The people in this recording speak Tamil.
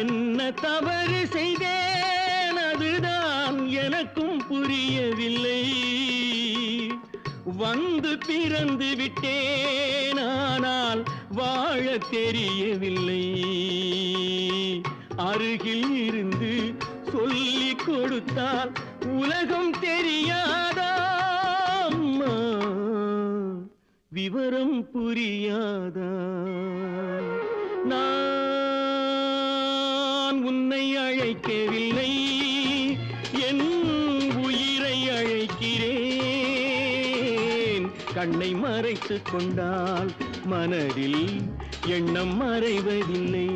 என்ன தவறு செய்தேன் அதுதான் எனக்கும் புரியவில்லை. வந்து பிறந்து விட்டேன் ஆனால் வாழ தெரியவில்லை. அருகில் இருந்து சொல்லிக் கொடுத்தால் உலகம் தெரியாதா அம்மா, விவரம் புரியாதா? நான் உன்னை அழைக்கவில்லை, என் உயிரை அழைக்கிறேன். கண்ணை மறைத்துக் கொண்டால் மனதில் எண்ணம் மறைவதில்லை.